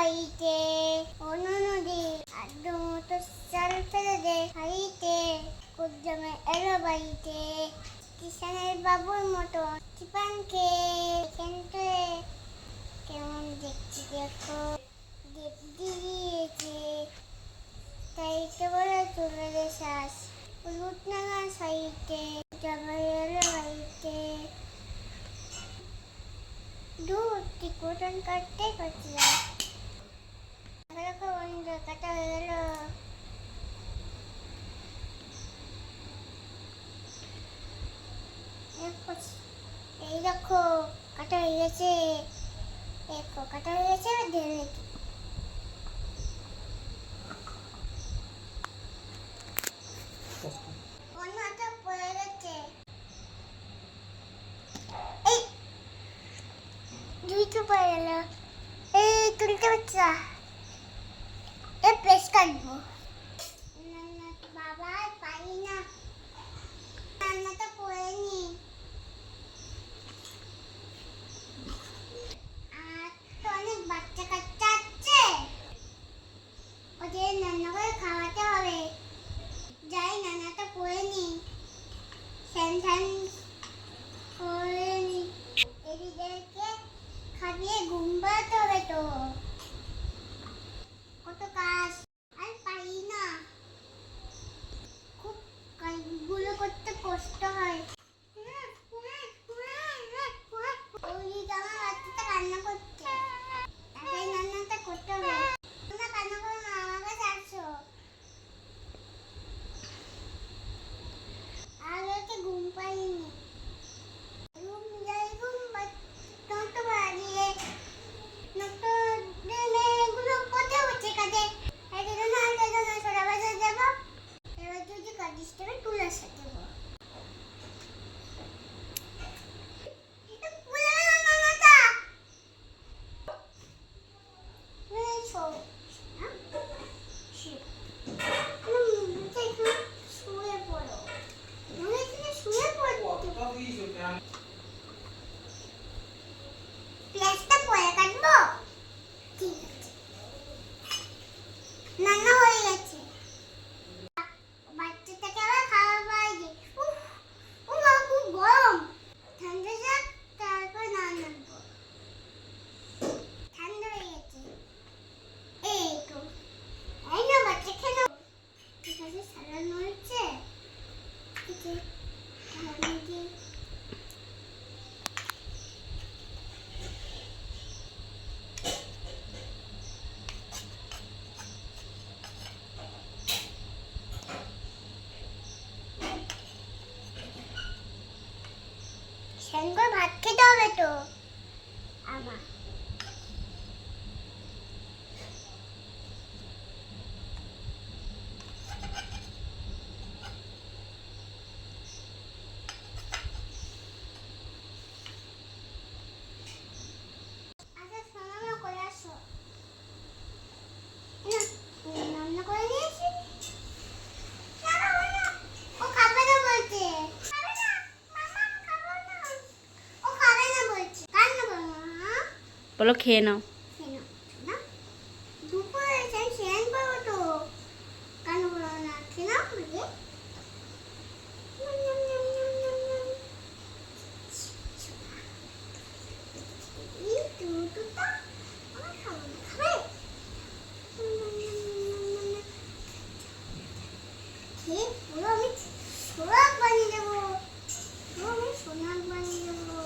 বাড়িতে অনুনদী আদ্য মতো চাল ফেলে দে হাড়িতে কুদ্দমে এলো বাড়িতে কিষানের বাবুর মতো চিপানকে কিন্তু কেমন দেখছি দেখো দেব দিয়েছে তাই কেবল চলে রে শ্বাস উলুট নাগা সাইতে জবাই এলো বাড়িতে দূর টিকটন কাটতে করছিলাম দেখো বন্ধু কাটা হয়ে গেল এই দেখো কাটা হয়ে গেছে দেখো কাটা হয়ে গেছে ঢেলে অন্যটা পড়ে গেছে এই দুইটা পড়ে গেল এই তুলতে পারছি না এই প্রেস কাটবো বাবা পারি না রান্নাটা করে নি আর তো অনেক বাচ্চা কাচ্চা আছে ওদের রান্না করে খাওয়াতে হবে যাই রান্নাটা করে নি স্যান স্যান করে নি এদিকে খাইয়ে ঘুম পাড়াতে হবে তো কত কাজ আর পারি না খুব কাজগুলো করতে কষ্ট হয় ওইদিকে আমার বাচ্চাটা কান্না করছে তাই রান্নাটা করতে হবে তোমরা কান্না করো না আমার কাছে আসো আর ওকে ঘুম পাইনি ঘুম যাই ঘুম নতো বাড়িয়ে নতো এগুলো কোথায় হচ্ছে কাজে এদিকে না সোনা বাজার যাবো এবার যদি কাটিস তবে তুলার সাথে দেবো প্লেসটা পরে কাটবো ঠিক আছে রান্না হয়ে গেছে বাচ্চাটাকে আবার খাওয়া বাইরে ও মা খুব গরম ঠান্ডা যাক তারপর নামাবো ঠান্ডা হয়ে গেছে এই তো এই না বাচ্চা খেলো ঠিক আছে সারানো হচ্ছে ঠিক আছে সেনগর ভাত খেতে হবে তো আমার আচ্ছা সোনা করে আসো না রান্না করে নিয়েছি ও খাবে না বলছে খাবে না মামা খাবো না ও খাবে না বলছে কান্না করো না বলো খেয়ে নাও না দুপুরে চাই শেয়ার করবো তো কান্না করো না খেয়ে নাও বলে সোনাক বানিয়ে দেবো সোনাক বানিয়ে দেবো